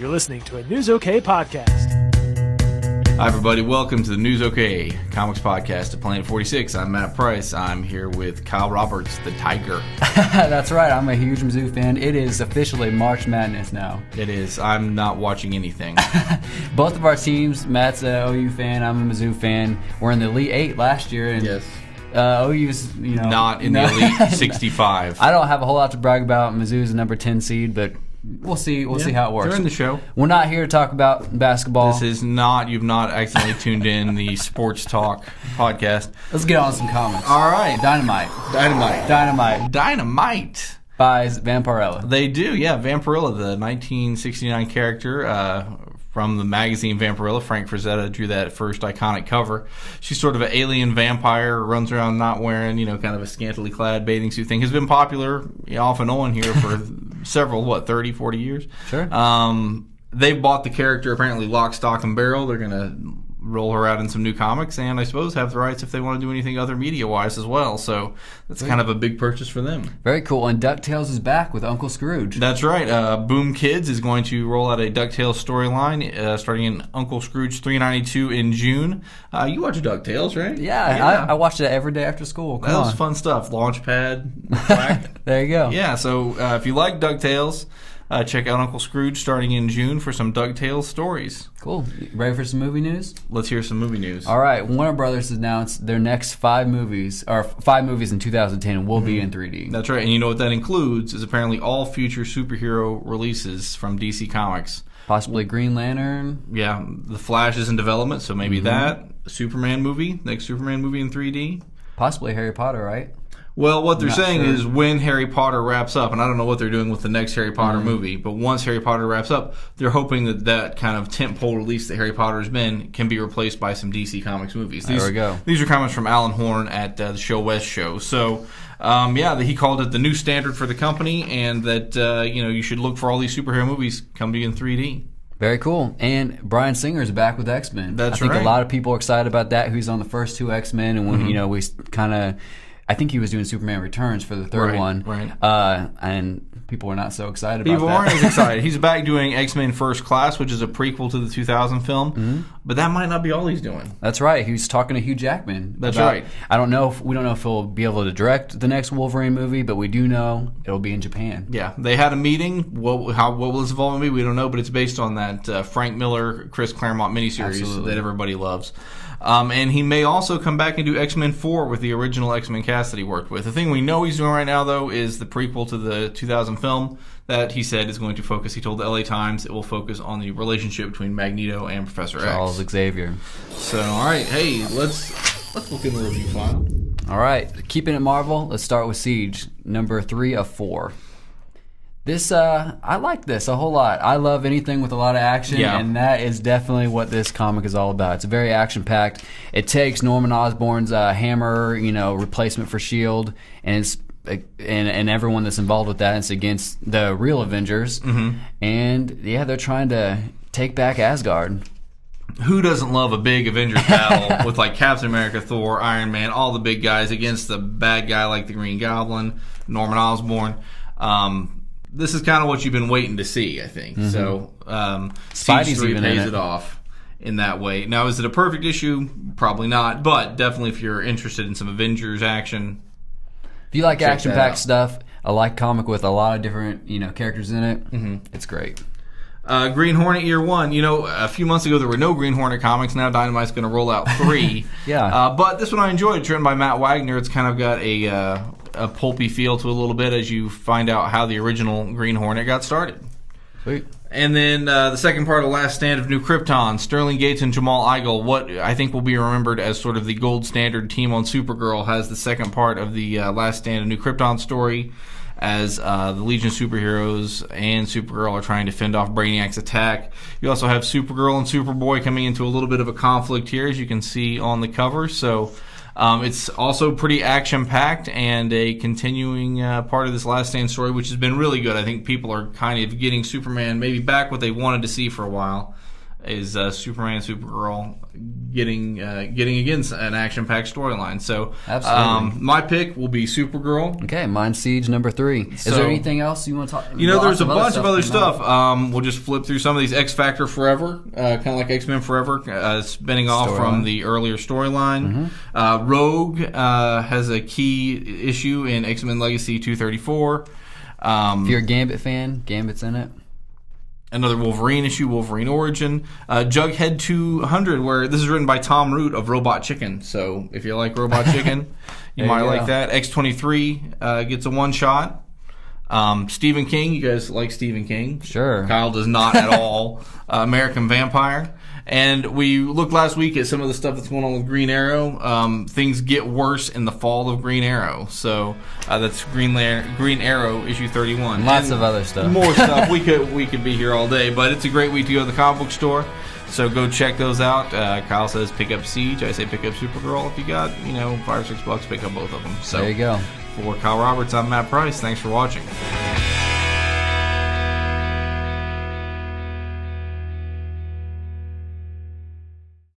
You're listening to a News OK podcast. Hi, everybody. Welcome to the News OK Comics Podcast at Planet 46. I'm Matt Price. I'm here with Kyle Roberts, the Tiger. That's right. I'm a huge Mizzou fan. It is officially March Madness now. It is. I'm not watching anything. Both of our teams, Matt's an OU fan, I'm a Mizzou fan. We're in the Elite 8 last year. And yes. OU's, not in the Elite 65. I don't have a whole lot to brag about. Mizzou's a number 10 seed, but we'll see how it works. They're in the show. We're not here to talk about basketball. You've not accidentally tuned in the Sports Talk podcast. Let's get on some comments. All right. Dynamite buys Vampirella. They do, yeah. Vampirella, the 1969 character from the magazine Vampirella. Frank Frazetta drew that first iconic cover. She's sort of an alien vampire, runs around not wearing, kind of a scantily clad bathing suit thing. Has been popular off and on here for several, 30, 40 years? Sure. They bought the character apparently lock, stock, and barrel. They're going to roll her out in some new comics, and I suppose have the rights if they want to do anything other media-wise as well. So that's kind of a big purchase for them. Very cool. And DuckTales is back with Uncle Scrooge. That's right. Boom Kids is going to roll out a DuckTales storyline starting in Uncle Scrooge 392 in June. You watch DuckTales, right? Yeah. I watched it every day after school. That was fun stuff. Launchpad. There you go. Yeah, so if you like DuckTales, check out Uncle Scrooge starting in June for some DuckTales stories. Cool. Ready for some movie news? Let's hear some movie news. All right. Warner Brothers announced their next 5 movies in 2010 will be in 3D. That's right. And you know what that includes is apparently all future superhero releases from DC Comics. Possibly Green Lantern. Yeah. The Flash is in development, so maybe that. Superman movie. Next Superman movie in 3D. Possibly Harry Potter, right? Well, what they're Not saying sure. is when Harry Potter wraps up, and I don't know what they're doing with the next Harry Potter movie, but once Harry Potter wraps up, they're hoping that kind of tentpole release that Harry Potter has been can be replaced by some DC Comics movies. There we go. These are comments from Alan Horn at the Show West show. So, he called it the new standard for the company, and that you should look for all these superhero movies come to you in 3D. Very cool. And Bryan Singer is back with X-Men. That's I think right. a lot of people are excited about that. Who's on the first 2 X-Men, and when we kind of. I think he was doing Superman Returns for the third one. Right. And people were not so excited about that. People aren't as excited. He's back doing X-Men First Class, which is a prequel to the 2000 film. But that might not be all he's doing. That's right. He was talking to Hugh Jackman. That's right. We don't know if he'll be able to direct the next Wolverine movie, but we do know it'll be in Japan. Yeah, they had a meeting. What will this involvement be? We don't know, but it's based on that Frank Miller, Chris Claremont miniseries that everybody loves. And he may also come back and do X-Men 4 with the original X-Men cast that he worked with. The thing we know he's doing right now, though, is the prequel to the 2000 film that he said is going to focus. He told the LA Times it will focus on the relationship between Magneto and Professor Charles X. Xavier. So, all right, hey, let's look in the review file. All right, keeping it Marvel, let's start with Siege, number 3 of 4. This, I like this a whole lot. I love anything with a lot of action, and that is definitely what this comic is all about. It's very action-packed. It takes Norman Osborn's hammer, replacement for S.H.I.E.L.D., and it's and everyone that's involved with that. It's against the real Avengers, and they're trying to take back Asgard. Who doesn't love a big Avengers battle with like Captain America, Thor, Iron Man, all the big guys against the bad guy like the Green Goblin, Norman Osborn? This is kind of what you've been waiting to see, I think. So, Spidey's Siege 3 even in pays it. it off in that way. Now, is it a perfect issue? Probably not, but definitely if you're interested in some Avengers action. If you like Check that action-packed out. stuff, a light comic with a lot of different characters in it, it's great. Green Hornet Year 1. A few months ago there were no Green Hornet comics. Now Dynamite's going to roll out 3. Yeah. But this one I enjoyed. It's written by Matt Wagner. It's kind of got a pulpy feel to it a little bit as you find out how the original Green Hornet got started. Sweet. And then the second part of Last Stand of New Krypton, Sterling Gates and Jamal Igle, what I think will be remembered as sort of the gold standard team on Supergirl, has the second part of the Last Stand of New Krypton story as the Legion of Superheroes and Supergirl are trying to fend off Brainiac's attack. You also have Supergirl and Superboy coming into a little bit of a conflict here, as you can see on the cover. So it's also pretty action-packed and a continuing part of this Last Stand story, which has been really good. I think people are kind of getting Superman maybe back what they wanted to see for a while is Superman and Supergirl getting again an action-packed storyline. So my pick will be Supergirl. Okay, mine's Siege number 3. Is there anything else you want to talk about? There's a bunch of other stuff. We'll just flip through some of these. X Factor Forever, kind of like X-Men Forever, spinning off from the earlier storyline. Rogue has a key issue in X-Men Legacy 234. If you're a Gambit fan, Gambit's in it. Another Wolverine issue, Wolverine Origin. Jughead 200, where this is written by Tom Root of Robot Chicken. So if you like Robot Chicken, you might like that. X-23 gets a one-shot. Stephen King, you guys like Stephen King? Sure. Kyle does not at all. American Vampire. And we looked last week at some of the stuff that's going on with Green Arrow. Things get worse in the fall of Green Arrow. So that's Green Arrow issue 31. Lots of other stuff. More stuff. We could be here all day, but it's a great week to go to the comic book store. So go check those out. Kyle says pick up Siege. I say pick up Supergirl. If you got $5 or $6, pick up both of them. So there you go. For Kyle Roberts, I'm Matt Price. Thanks for watching.